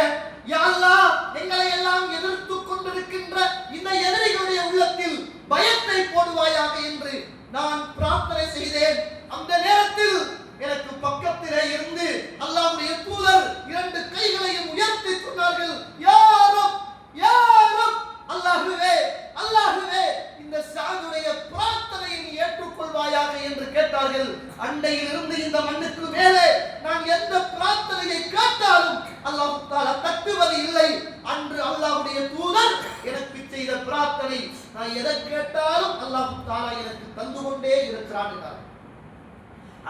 யா அல்லாஹ், எங்களை எல்லாம் எதிர்த்துக் கொண்டிருக்கின்ற இந்த எதிரிகளுடைய உள்ளத்தில் பயத்தை போடுவாயாக என்று நான் பிரார்த்தனை செய்தேன். அந்த நேரத்தில் எனக்கு பக்கத்திலே இருந்து அல்லாஹ்வுடைய தூதர் இரண்டு கைகளையும் உயர்த்தி சொன்னார்கள், யா ரப், யா ரப், அல்லாஹ்வே, அல்லாஹ்வே, இந்த சஅதுடைய பிரார்த்தனையை நீ ஏற்றுக்கொள்வாயாக என்று கேட்டார்கள். அண்டையில் இருந்து இந்த மண்ணுக்கு மேலே நான் எந்த பிரார்த்தனையை கேட்டாலும் அல்லாஹ் தஆலா தட்டுவது இல்லை. அன்று அல்லாஹ்வுடைய தூதர் எனக்கு செய்த பிரார்த்தனை, நான் எதை கேட்டாலும் அல்லாஹ் தஆலா எனக்கு தந்து கொண்டே இருக்கிறான் என்றார்.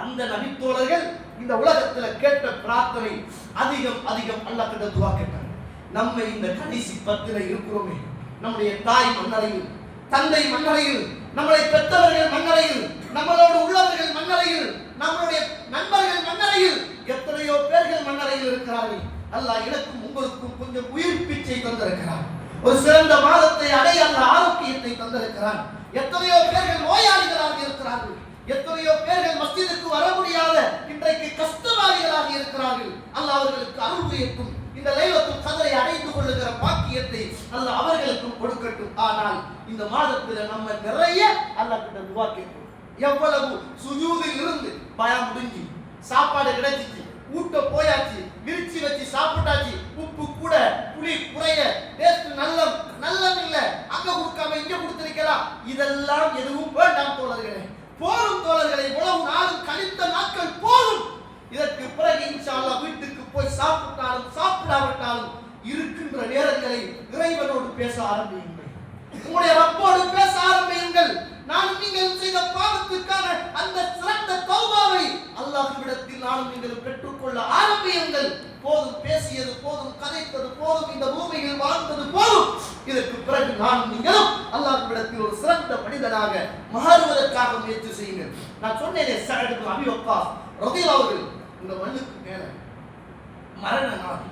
அந்த நபித்தோழர்கள் இந்த உலகத்துல கேட்ட பிரார்த்தனை அதிகம் அதிகம் அல்லாஹ் கிட்ட துஆ கேட்டாங்க. நம்ம இந்த கடைசி 10ல இருக்கிறோமே, நம்முடைய தாய் மண்ணறையில், தந்தை மண்ணறையில், நம்மளை பெற்றவர்கள் மண்ணறையில், நம்மளோடு உள்ளவர்கள் மண்ணறையில், நம்மளுடைய நண்பர்கள் மண்ணறையில், எத்தனையோ பேர்கள் மண்ணறையில் இருக்கிறார்கள். அல்லாஹ் எனக்கும் உங்களுக்கும் கொஞ்சம் உயிர் பிச்சை தந்திருக்கிறான். ஒரு சிறந்த மாதத்தை அடைய அந்த ஆரோக்கியத்தை தந்திருக்கிறான். எத்தனையோ பேர்கள் நோயாளிகளாக இருக்கிறார்கள். எத்தனையோ பேர்கள் மஸ்ஜிதுக்கு வர முடியாத இன்றைக்கு கஷ்டவாளிகளாக இருக்கிறார்கள். அல்லாஹ் அவர்களுக்கு அருள் புரியட்டும். இந்த லைலத்துல் கத்ரை அடைந்து கொள்ளுகிற பாக்கியத்தை அல்லாஹ் அவர்களுக்கும் கொடுக்கட்டும். ஆனால் இந்த மாதத்துல நம்ம நிறைய அல்லாஹ் கிட்ட துஆ கேட்கிறோம். எவ்வளவு சுஜூதில் இருந்து பயம் முடிஞ்சு, சாப்பாடு கிடைச்சிச்சு, ஊட்ட போயாச்சு, விரிச்சி வச்சு சாப்பிட்டாச்சு, உப்பு கூட புளி குறைய, டேஸ்ட் நல்லம் இல்ல, அங்க கொடுக்காம இங்க கொடுத்திருக்கலாம். இதெல்லாம் எதுவும் வேண்டாம் தோழர்களே, போரும் தோழர்களை. உழவு நாளும் கழித்த நாட்கள் போதும். இதற்கு பிறகு இன்ஷா அல்லாஹ் வீட்டுக்கு போய் சாப்பிட்டாலும் சாப்பிடாவிட்டாலும் இருக்கின்ற நேரங்களை இறைவனோடு பேச ஆரம்பியுங்கள். உங்களுடைய ரப்போடு பேச ஆரம்பியுங்கள். நானும் நீங்கள் செய்த பாவத்துக்கான அந்த சிறந்த தௌபாவை அல்லாஹ்விடத்தில் நானும் நீங்கள் பெற்றுக்கொள்ள ஆரம்பியுங்கள். போதும் பேசியது போதும், கதைத்தது போதும், இந்த பூமியில் வாழ்ந்தது போதும். இதற்கு பிறகு நானும் நீங்களும் அல்லாஹ்விடத்தில் ஒரு சிறந்த மனிதனாக மாறுவதற்காக முயற்சி செய்யுங்கள். நான் சொன்னேனே, சஅத் இப்னு அபி வக்காஸ் ரலியல்லாஹு அன்ஹு இந்த மண்ணுக்கு மேல மரண நாள்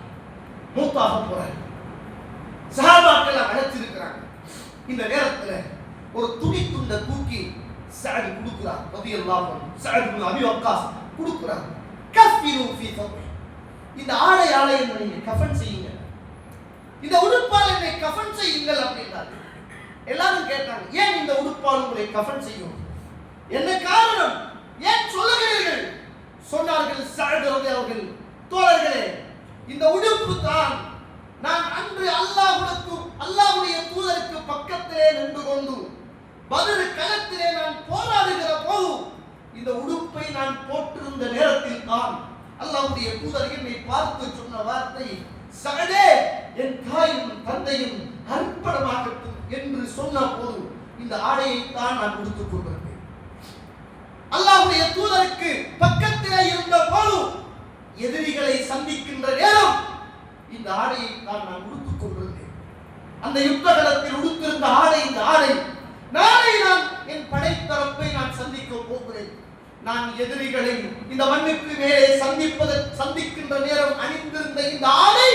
மூத்தாக போறாங்க. சஹாபாக்கள் அழைச்சிருக்கிறாங்க. இந்த நேரத்துல ஒரு துணி துண்டை தூக்கி சஅத் கொடுக்கிறார் ரலியல்லாஹு அன்ஹு. சஅத் இப்னு அபி வக்காஸ் கொடுக்கிறார். கஃபிரு ஃபீ தௌபி, இந்த ஆடை என்னை கஃபன் செய்யுங்க, இந்த உடுப்பால் என்னை கஃபன் செய்யுங்கள் அப்படின்றாங்க. எல்லாரும் கேட்டாங்க, ஏன் இந்த உடுப்பால் உங்களை கஃபன் செய்யும், என்ன காரணம், ஏன் சொல்லுகிறீர்கள்? சொன்னார்கள் சஅத் அவர்கள், தோழர்களே, இந்த உடுப்பு தான் நான் அன்று அல்லாஹ்வுடைய தூதருக்கு பக்கத்திலே நின்று கொண்டு பத்ர் களத்திலே நான் போராடுகிற போது இந்த உடுப்பை நான் போட்டிருந்த நேரத்தில் தான் அல்லாஹ்வுடைய தூதர் என்னை பார்த்து சொன்ன வார்த்தை, சஅதே, என் தாயும் தந்தையும் அர்ப்பணமாகட்டும் என்று சொன்ன போது இந்த ஆடையை தான் நான் உடுத்துக் கொண்டிருந்தேன். அல்லாஹ்வுடைய தூதருக்கு பக்கத்திலே இருந்த போது எதிரிகளை சந்திக்கின்ற நேரம் இந்த ஆடையை தான் நான் உடுத்துக் கொண்டிருந்தேன். அந்த யுத்த களத்தில் உடுத்திருந்த ஆடை இந்த ஆடை. நாளை நான் என் படைத்தரப்பை நான் சந்திக்க போகிறேன். நான் எதிரிகளை இந்த மண்ணுக்கு மேலே சந்திக்கின்ற நேரம் அணிந்திருந்த இந்த ஆடை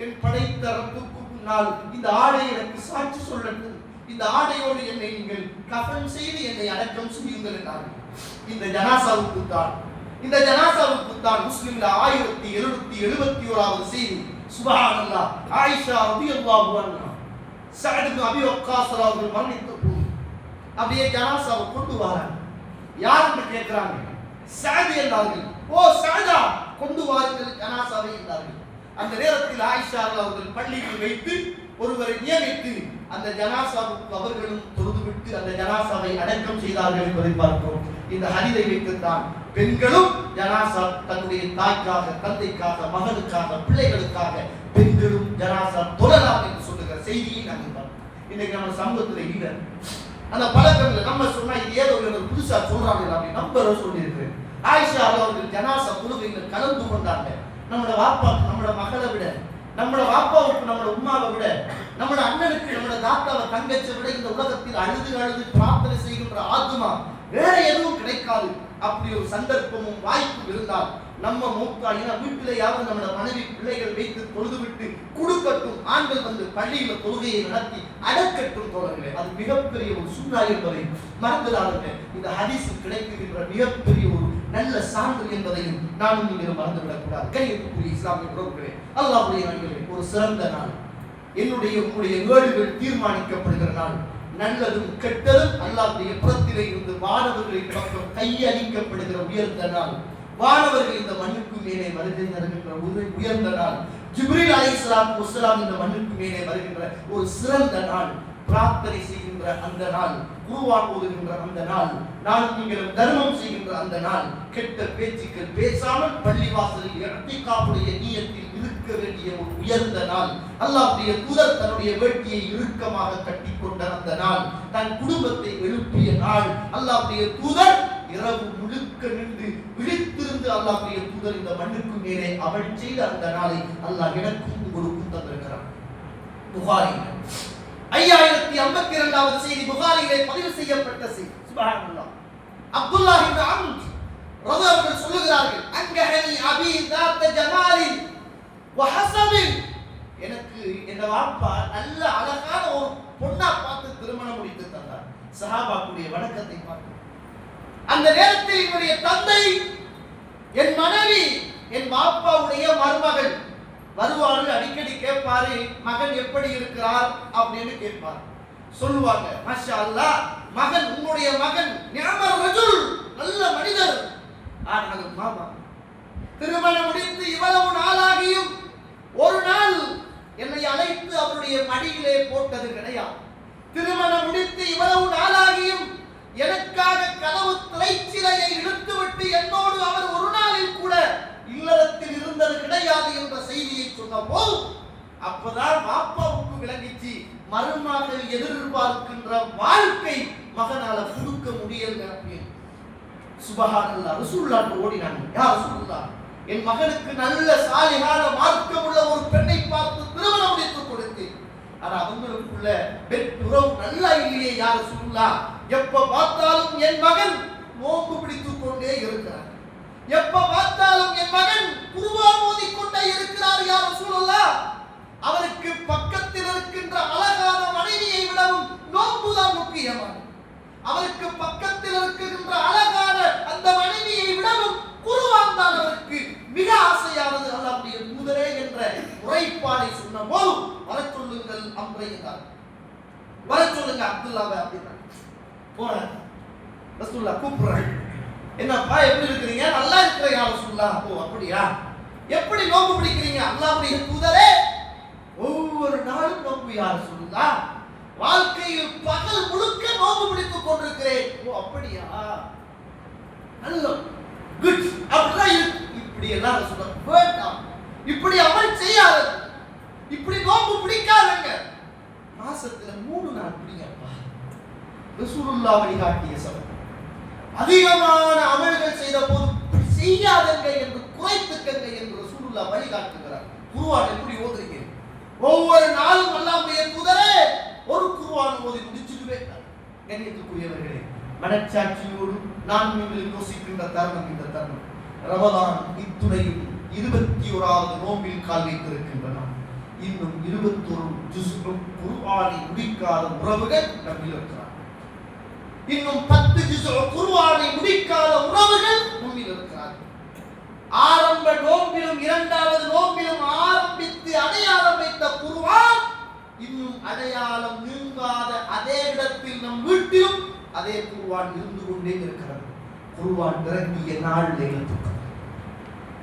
என் படைத்தரப்புக்கு முன்னால் இந்த ஆடை எனக்கு சாட்சி சொல்லட்டும். இந்த ஆடையோடு என்னை நீங்கள் கஃபன் செய்து என்னை அடக்கம் செய்யுங்கள் என்றார்கள். இந்த ஜனாசாவுக்கு தான் முஸ்லிம்ல 1771வது செய்தி. சுப்ஹானல்லாஹ். ஆயிஷா ரலியல்லாஹு அன்ஹா சஅத் இப்னு அபி வக்காஸ் அவர்கள் மரணித்த போது அப்படியே ஜனாசாவை கொண்டு வராங்க. யாருன்னு கேட்கிறாங்க. சஅத் என்றார்கள். ஓ சஅதா, கொண்டு வாருங்கள் ஜனாசாவை என்றார்கள். அந்த நேரத்தில் ஆயிஷா அவர்கள் பள்ளியில் வைத்து ஒருவரை நியமித்து அந்த ஜனாசாவுக்கு அவர்களும் தொழுதுவிட்டு அந்த ஜனாசாவை அடக்கம் செய்தார்கள் என்பதை பார்க்கிறோம். இந்த ஹதீஸை வைத்துத்தான் பெண்களும் ஜனாசா தன்னுடைய தாய்க்காக, தந்தைக்காக, மகனுக்காக, பிள்ளைகளுக்காக பெண்களும் ஜனாசா தொழலாம் என்று சொல்லுகிற செய்தியை நாங்கள் பார்க்கிறோம். இன்னைக்கு நம்ம சமூகத்தில் இல்லை அந்த பழக்கங்கள். நம்ம சொன்னா இது ஏதோ புதுசா சொல்றாங்க அப்படின்னு நம்பர சொல்லியிருக்கிறேன். ஆயிஷா அவர்கள் ஜனாசா தொழுகையில் கலந்து கொண்டாங்க. நம்மளோட வாப்பாவுக்கு நம்மளோட மகளை விட, நம்மளோட வாப்பாவுக்கு நம்மளோட உம்மாவை விட, நம்மளோட அண்ணனுக்கு நம்மளோட தாத்தாவை தங்கச்சை விட இந்த உலகத்தில் அழுது அழுது பிரார்த்தனை செய்கின்ற ஆத்மா வேற எதுவும் கிடைக்காது. அப்படி ஒரு சந்தர்ப்பமும் வாய்ப்பும் இருந்தால் நம்ம மூக்காயினா வீட்டிலேயாவது நம்மளோட மனைவி பிள்ளைகள் வைத்து தொழுதுவிட்டு கொடுக்கட்டும், ஆண்கள் வந்து பள்ளியில தொழுகையை நடத்தி அடக்கட்டும் தோழர்களே. அது மிகப்பெரிய ஒரு சுண்ணா என்பதை மறந்துடாதீங்க. இந்த ஹதீஸ் கிடைக்கின்ற மிகப்பெரிய ஒரு நல்ல சான்று என்பதையும் நானும் நீங்கள் மறந்துவிடக் கூடாது. கண்ணியத்துக்குரிய இஸ்லாமிய உறவுகளே, அல்லாஹ்வுடைய நாளிலே ஒரு சிறந்த நாள், என்னுடைய உங்களுடைய ஏடுகள் தீர்மானிக்கப்படுகிற நாள், நல்லதும் கெட்டதும் அல்லாஹ்வுடைய புறத்திலே இருந்து வானவர்களின் பக்கம் கையளிக்கப்படுகிற உயர்ந்த நாள், வானவர்கள் இந்த மண்ணுக்கு மேலே வருகை தருகின்ற உயர்ந்த நாள், ஜிப்ரீல் அலைஹிஸ்ஸலாத்து வஸ்ஸலாம் இந்த மண்ணுக்கு மேலே வருகின்ற ஒரு சிறந்த நாள், பிரார்த்தனை செய்கின்ற அந்த நாள், குர்ஆன் ஓதுகின்ற அந்த நாள், நானும் நீங்களும் தர்மம் செய்கின்ற அந்த நாள், கெட்ட பேச்சுக்கள் பேசாமல் பள்ளிவாசலில் இஅ்திகாஃபுடைய நியத்தில் இருக்க வேண்டிய ஒரு உயர்ந்த நாள், அல்லாஹ்வுடைய தூதர் தன்னுடைய வேட்டியை இறுக்கமாக கட்டிக்கொண்ட அந்த நாள், தன் குடும்பத்தை எழுப்பிய நாள், அல்லாஹ்வுடைய தூதர் இரவு முழுக்க நின்று விழித்திருந்து அல்லாஹ்வுடைய தூதர் இந்த மண்ணுக்கு மேலே அவள் செய்த அந்த நாளை அல்லாஹ் எனக்கும் உங்களுக்கும் தந்திருக்கிறார். புகாரி 5052வது செய்தி புகாரியிலே பதிவு செய்யப்பட்ட செய்தி. சுப்ஹானல்லாஹ். அப்துல்லாஹ் இப்னு அம்ர் ரலியல்லாஹு சொல்லுகிறார்கள், அன்கஹனி அபி ذات ஜமால் வ ஹஸப், எனக்கு என் வாப்பா நல்ல அழகான ஒரு பொண்ணா பார்த்து திருமணம் முடித்து தந்தார். சஹாபாக்குடைய வணக்கத்தை பார்த்து அந்த நேரத்தில் என்னுடைய தந்தை, என் மனைவி, என் வாப்பாவுடைய மருமகள் வருவாரு, அடிக்கடி கேட்பாரு, மகன் எப்படி இருக்கிறார் அப்படின்னு கேட்பார். சொல்லுவாங்க, மாஷா அல்லாஹ், மகன், உங்களுடைய மகன் நிஅமர் ரஜுல், நல்ல மனிதர். ஆனால் மாமா, திருமணம் முடித்து இவ்வளவு நாளாகியும் ஒரு நாள் என்னை அழைத்து அவருடைய மடியிலே போட்டது கிடையாது. திருமணம் முடித்து இவ்வளவு நாளாகியும் எனக்காக கனவு திரைச்சிலையை இழுத்துவிட்டு என்னோடு அவர் ஒரு நாளில் கூட இல்லறத்தில் இருந்தது கிடையாது என்ற செய்தியை சொன்ன போது அப்பதான் பாப்பாவுக்கு விளங்கிச்சு, மருமகள் எதிர்பார்க்கின்ற வாழ்க்கை மகனால கொடுக்க முடியல. சுபஹானல்லாஹ். ரசூலுல்லாஹ் ஓடினாங்க, யா ரசூலுல்லாஹ், என் மகனுக்கு நல்ல சாலிஹான மார்க்கமுள்ள ஒரு பெண்ணை பார்த்து திருமணம் முடித்துக் கொடுத்தேன். ஆனா அவங்களுக்குள்ள பெற்றுறவு நல்லா இல்லையே யா ரசூலுல்லாஹ். எப்ப பார்த்தாலும் என் மகன் நோன்பு பிடித்துக் கொண்டே இருக்கிறார், எப்ப பார்த்தாலும் என் மகன் குர்ஆன் ஓதிக்கொண்டே இருக்கிறார் யா ரசூலுல்லாஹ். அவருக்கு பக்கத்தில் இருக்கின்ற அழகான மனைவியை விடவும் நோன்புதான் முக்கியமானது. அவருக்கு பக்கத்தில் இருக்கின்ற அழகான அந்த மனைவியை விடவும் குர்ஆன் தான் அவருக்கு மிக ஆசையானது. அல்லாஹ்வுடைய தூதரே என்ற முறைப்பாடை சொன்ன போது வர சொல்லுங்கள் அம்ரை என்றார். வர சொல்லுங்க அப்துல்லாவை அப்படின்னா போறார். ரசூலுல்லாஹ் கூப்பிடுறாங்க, என்னப்பா எப்படி இருக்கிறீங்க? நல்லா இருக்கிற யா ரசூலுல்லாஹ். ஓ அப்படியா, எப்படி நோன்பு பிடிக்கிறீங்க? அல்லாஹ்வுடைய தூதரே, ஒவ்வொரு நாளும் நோன்பு யா ரசூலுல்லாஹ், வாழ்க்கையில் பகல் முழுக்க நோன்பு பிடித்துக் கொண்டிருக்கிறேன். ஓ அப்படியா, நல்ல குட். அப்படிதான் இப்படி எல்லாம் ரசூலுல்லாஹ் வேண்டாம், இப்படி அமல் செய்யாத, இப்படி நோன்பு பிடிக்காதங்க, மாசத்துல 3 நாள் பிடிங்கப்பா. ரசூலுல்லாஹ் வழிகாட்டிய சபை. அதிகமான அமல்கள் செய்த போது செய்யாதங்க என்று குறைத்துக்கங்க என்று ரசூலுல்லாஹ் வழிகாட்டுகிறார். குர்ஆன் எப்படி ஓதுறீங்க? ஒவ்வொரு நாளும் அல்லாஹ்வுடைய தூதரே ஒரு குர்ஆன் ஓதி முடிச்சிடுவே. கண்ணியத்துக்குரியவர்களே, மனச்சாட்சியோடு நான் உங்களுக்கு யோசிக்கின்ற தருணம் இந்த தருணம். ரமலான் இத்துணையும் 21வது நோம்பில் கால் வைத்திருக்கின்றன. இன்னும் 21 ஜுஸ்உ குர்ஆனை முடிக்காத உறவுகள் நம்மில் இருக்கிறார். இன்னும் 10 ஜுஸ்உ குர்ஆனை முடிக்காத உறவுகள் நம்மில் இருக்கிறார்கள். ஆரம்ப நோம்பிலும் இரண்டாவது நோம்பிலும் ஆரம்பித்து அடையாளம் வைத்த குர்ஆன் இன்னும் அடையாளம் நீங்காத அதே இடத்தில் நம் வீட்டிலும் அதே குர்ஆன் இருந்து கொண்டே இருக்கிறது. குர்ஆன் இறங்கிய நாள் லைலத்துல் கத்ர்.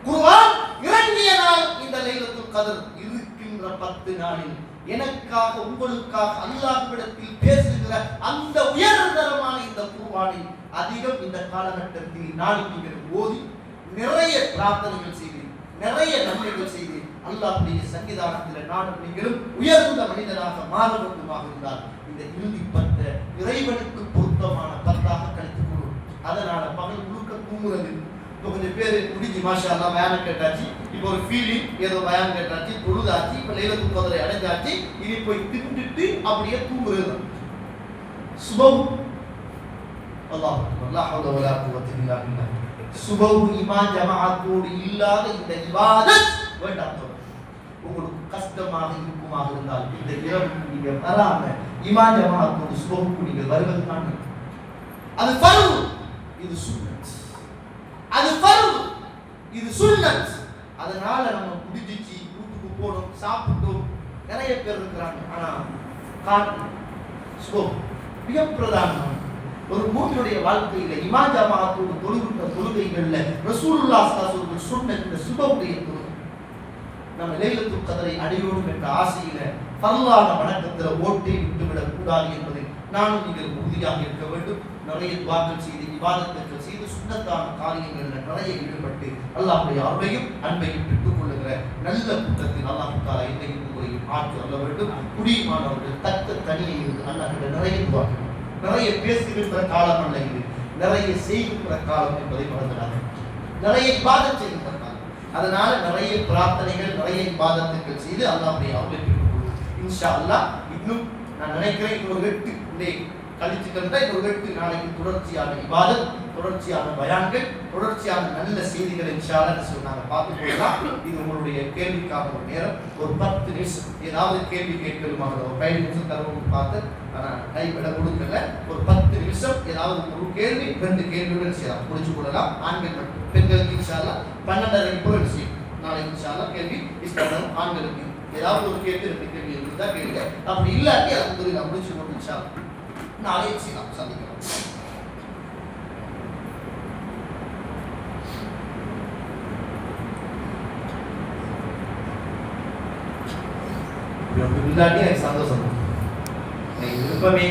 குர்ஆன் இறங்கிய நாள் இந்த லைலத்துல் கத்ர். கத்ர் இருக்கின்ற 10 நாளில் எனக்காக உங்களுக்காக அல்லாஹ்விடத்தில் பேசுகிற அந்த உயர்தரமான இந்த குர்ஆனில் அதிகம் இந்த காலகட்டத்தில் நீங்கள் ஓதி நிறைய பிரார்த்தனைகள் செய்து நிறைய நன்மைகள் செய்து அல்லாஹ்வுடைய சன்னிதானத்தில் நீங்களும் உயர்ந்த மனிதனாக மாற வேண்டுமாக இருந்தால் இந்த இறுதி 10 இறைவனுக்கு பொருத்தமான 10ஆக கழித்துக் கொள்ளும். அதனால பகல் முழுக்க தூங்குறது கொஞ்சம் பேர் முடிஞ்சு மாஷா அல்லாஹ் பயான் கேட்டாச்சு, இப்போ ஒரு ஃபீலிங் ஏதோ பயான் கேட்டாச்சு, தொழுதாச்சு, இப்போ லைலத்துல் கத்ரை அடைஞ்சாச்சு, இனி போய் திட்டுட்டு அப்படியே தூங்குறது. சுபஹ் அல்லாஹ் லா ஹவ்ல வலா குவத்த இல்லா பில்லாஹ். சுபஹ் ஈமான் ஜமாஅத்தோடு இல்லாத இந்த இபாதத் வேண்டாம். உங்களுக்கு கஷ்டமாக இருக்குமாக இருந்தால் இந்த இரவு நீங்க வராம ஈமான் ஜமாஅத்தோடு சுபஹ்க்கு நீங்கள் வருவது தான். அது ஃபர்து, இது சுன்னத். அது ஃபர்து, இது சுன்னத். அதனால நம்ம குடிச்சிச்சு வீட்டுக்கு போறோம், சாப்பிட்டோம், நிறைய பேர் இருக்கிறாங்க. ஆனா காட்டு சுபஹ் மிக பிரதானமான ஒரு மூமினுடைய வாழ்க்கையில இமாம் ஜமாஅத்தோடு தொழுகின்ற தொழுகைகள்ல ரசூலுல்லாஹ் ஸல்லல்லாஹு அலைஹி வஸல்லம் சொன்ன இந்த சுபஹுடைய தொழுகை நம்ம லைலத்துல் கத்ரை அடையோடும் என்ற ஆசையில ஃபர்லான வணக்கத்துல ஓட்டை விட்டுவிடக் கூடாது என்பதை நானும் நீங்கள் உறுதியாக இருக்க வேண்டும். நிறைய துஆக்கள் செய்து இபாதத்துகள் செய்து சுன்னத்தான காரியங்கள்ல நிறைய ஈடுபட்டு அல்லாஹ்வுடைய அருளையும் அன்பையும் பெற்றுக் கொள்ளுகிற நல்ல கூட்டத்தில் அல்லாஹ் தஆலா என்னையும் உங்களையும் ஆற்றி வர வேண்டும். குடிமானவர்கள் தக்க தனியை இருந்து அல்லாஹ்விட நிறைய துஆக்கள், நிறைய பேசுகின்ற காலம் அல்ல இது, நிறைய செய்கின்ற காலம் என்பதை மறந்துடாது. நிறைய இபாதத் செய்கின்ற காலம். அதனால நிறைய பிரார்த்தனைகள் நிறைய இபாதத்துகள் செய்து அல்லாஹ்வுடைய அருளை பெற்றுக் கொள்வோம் இன்ஷா அல்லாஹ். இன்னும் நான் நினைக்கிறேன் இன்னொரு 8 கழிச்சுக்கின்ற இன்னொரு 8 நாளைக்கு தொடர்ச்சியான இபாதத், தொடர்ச்சியான பயான்கள், தொடர்ச்சியான நல்ல செய்திகள் இன்ஷா அல்லாஹ் நாங்கள் பார்த்து கொள்ளலாம். இது உங்களுடைய கேள்விக்காக ஒரு நேரம், ஒரு 10 நிமிஷம் ஏதாவது கேள்வி கேட்கலுமாக ஒரு 5 நிமிஷம் தருவோம் பார்த்து, ஆனால் டைம் விட கொடுக்கல. ஒரு 10 நிமிஷம் ஏதாவது ஒரு கேள்வி 2 கேள்விகள் செய்யலாம், முடிச்சு கொள்ளலாம். ஆண்கள் மட்டும், பெண்களுக்கு இன்ஷா அல்லாஹ் 12:30 போல செய்யும். நாளைக்கு இன்ஷா அல்லாஹ் கேள்வி இஸ்லாம் ஆண்களுக்கு ஏதாவது ஒரு கேள்வி 2 கேள்வி இருந்தா கேளுங்க. அப்படி இல்லாட்டி அது நான் முடிச்சு கொண்டு இன்ஷா அல்லாஹ் நாளைக்கு செய்யலாம், சந்திக்கலாம். இல்லாட்டி எனக்கு சந்தோஷம், விருப்பமே